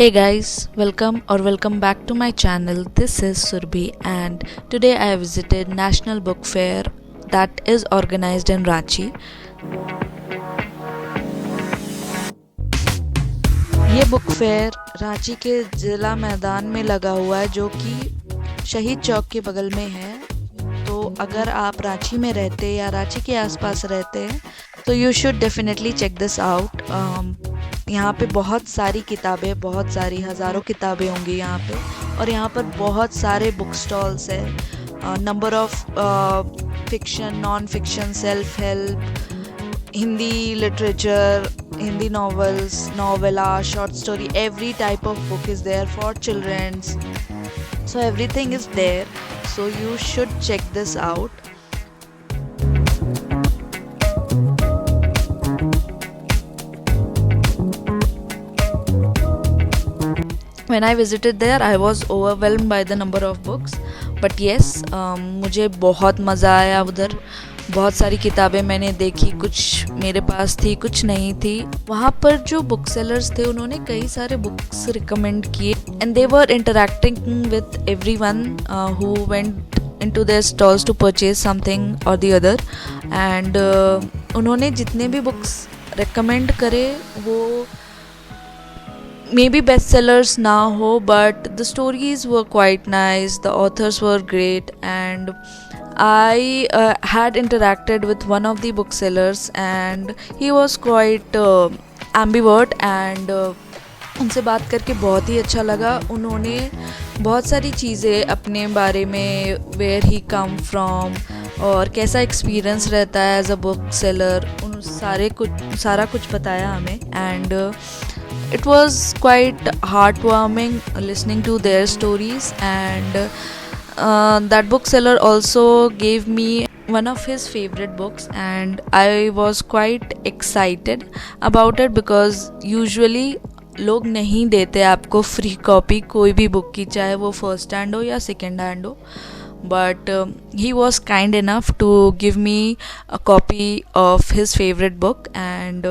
Hey guys, welcome back to my channel. This is Surbhi and today I visited National Book Fair that is organized in Ranchi. ये book fair Ranchi के जिला मैदान में लगा हुआ है जो कि शहीद चौक के बगल में है। तो अगर आप रांची में रहते या रांची के आसपास रहते हैं तो you should definitely check this out. यहाँ पे बहुत सारी किताबें, बहुत सारी हज़ारों किताबें होंगी यहाँ पे, और यहाँ पर बहुत सारे बुक स्टॉल्स है। Number of fiction, non fiction, self help, Hindi literature, Hindi novels, novella, short story, every type of book is there for children's. So everything is there. So you should check this out. When I visited there, I was overwhelmed by the number of books. But yes, मुझे बहुत मज़ा आया उधर। बहुत सारी किताबें मैंने देखी, कुछ मेरे पास थी, कुछ नहीं थी। वहाँ पर जो बुक सेलर्स थे उन्होंने कई सारे बुक्स रिकमेंड किए and they were interacting with everyone who went into their stalls to purchase something और द अदर। एंड उन्होंने जितने भी बुक्स रिकमेंड करे वो मे बी बेस्ट सेलर्स ना हो, but the stories were quite nice, the author's were great and I had interacted with one of the booksellers and he was quite ambivert and उनसे बात करके बहुत ही अच्छा लगा। उन्होंने बहुत सारी चीज़ें अपने बारे में, वेयर ही कम फ्रॉम और कैसा एक्सपीरियंस रहता है एज अ बुक सेलर, उन सारा कुछ बताया हमें। And it was quite heartwarming listening to their stories and that bookseller also gave me one of his favorite books and I was quite excited about it because usually लोग नहीं देते आपको free copy कोई भी book की, चाहे वो first hand हो या सेकेंड हैंड हो, but he was kind enough to give me a copy of his favorite book and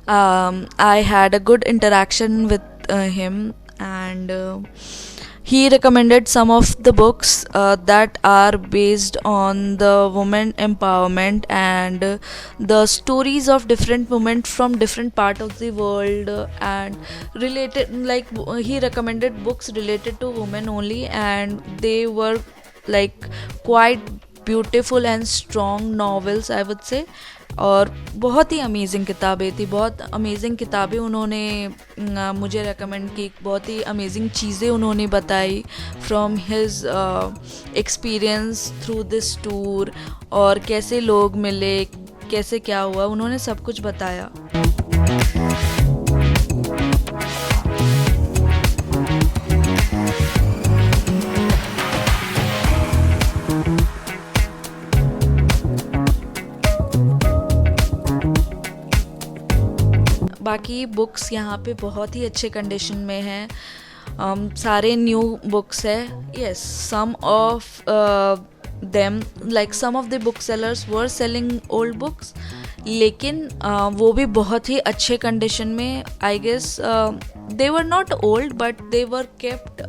I had a good interaction with him and he recommended some of the books that are based on the women empowerment and the stories of different women from different part of the world and related, like he recommended books related to women only and they were like quite beautiful and strong novels I would say। और बहुत ही amazing किताबें थी, बहुत amazing किताबें उन्होंने मुझे recommend की, बहुत ही अमेजिंग चीज़ें उन्होंने बताई from his experience through this tour, और कैसे लोग मिले, कैसे क्या हुआ, उन्होंने सब कुछ बताया। बाकी बुक्स यहाँ पे बहुत ही अच्छे कंडीशन में हैं, सारे न्यू बुक्स है। Yes, some of them like some of the book sellers were selling old books, लेकिन वो भी बहुत ही अच्छे कंडीशन में। I guess they were not old but they were kept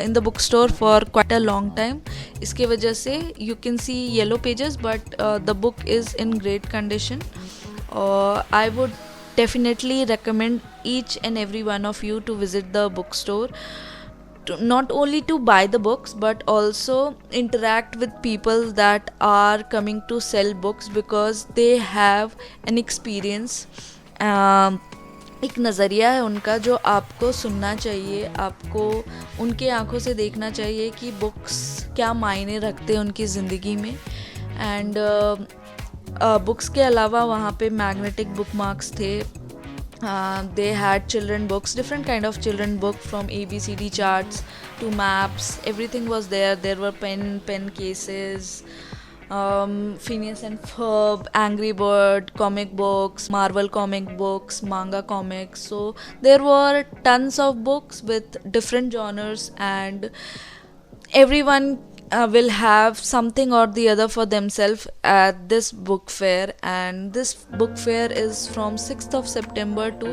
in the book store for quite a long time. इसके वजह से you can see yellow pages but the book is in great condition. I would definitely recommend each and every one of you to visit the bookstore, not only to buy the books but also interact with people that are coming to sell books because they have an experience, एक नज़रिया है उनका जो आपको सुनना चाहिए, आपको उनके आंखों से देखना चाहिए कि बुक्स क्या मायने रखते हैं उनकी ज़िंदगी में। एंड बुक्स के अलावा वहाँ पे मैग्नेटिक बुक मार्क्स थे, they had children books, different kind of children book from ABCD charts to maps, everything was there. There were pen cases, Phineas and Ferb, Angry Bird comic books, Marvel comic books, manga comics. So there were tons of books with different genres and everyone will have something or the other for themselves at this book fair, and this book fair is from 6th of September to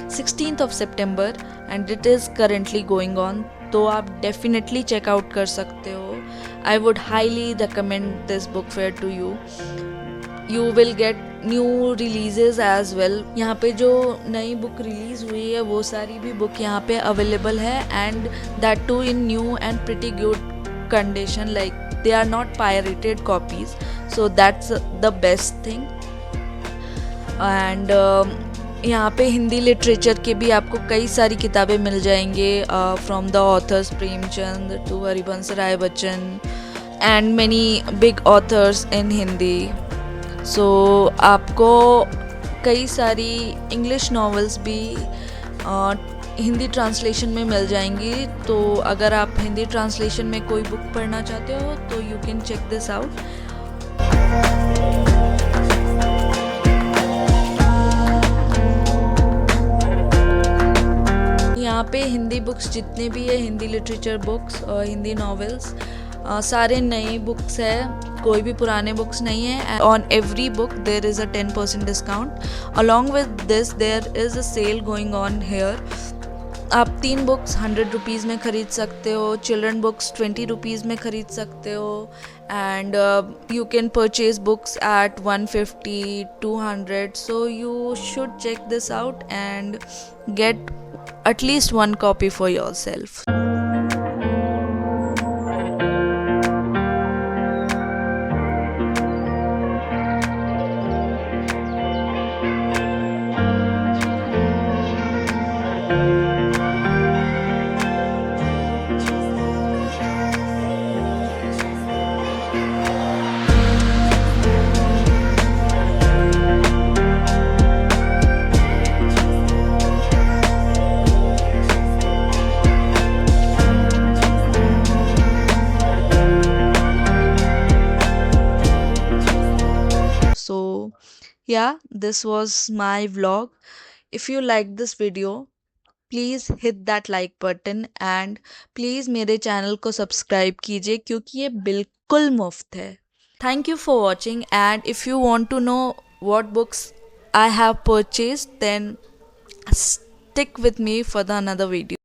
16th of September and it is currently going on. तो आप definitely check out कर सकते हो. I would highly recommend this book fair to you. You will get new releases as well. यहाँ पे जो नई book release हुई है वो सारी भी बुक यहाँ पे अवेलेबल है, and that too in new and pretty good condition, like they are not pirated copies, so that's the best thing. And यहाँ पे हिंदी लिटरेचर के भी आपको कई सारी किताबें मिल जाएंगे, from the authors Premchand to Harivansh Rai Bachchan and many big authors in Hindi. So आपको कई सारी इंग्लिश नॉवेल्स भी हिंदी ट्रांसलेशन में मिल जाएंगी. तो अगर आप हिंदी ट्रांसलेशन में कोई बुक पढ़ना चाहते हो तो you can check this out. यहाँ पे हिंदी बुक्स जितने भी है, हिंदी लिटरेचर बुक्स और हिंदी नॉवेल्स, सारे नई बुक्स है, कोई भी पुराने बुक्स नहीं है. On every book there is a 10% discount. Along with this there is a sale going on here. आप 3 बुक्स 100 रुपीज़ में ख़रीद सकते हो, चिल्ड्रन बुक्स 20 रुपीज़ में ख़रीद सकते हो, and you can purchase books at 150, 200. So you should check this out and get at least 1 copy for yourself. So yeah, this was my vlog. If you like this video, please hit that like button and please मेरे channel को subscribe कीजिए क्योंकि ये बिल्कुल मुफ्त है. Thank you for watching, and if you want to know what books I have purchased, then stick with me for the another video.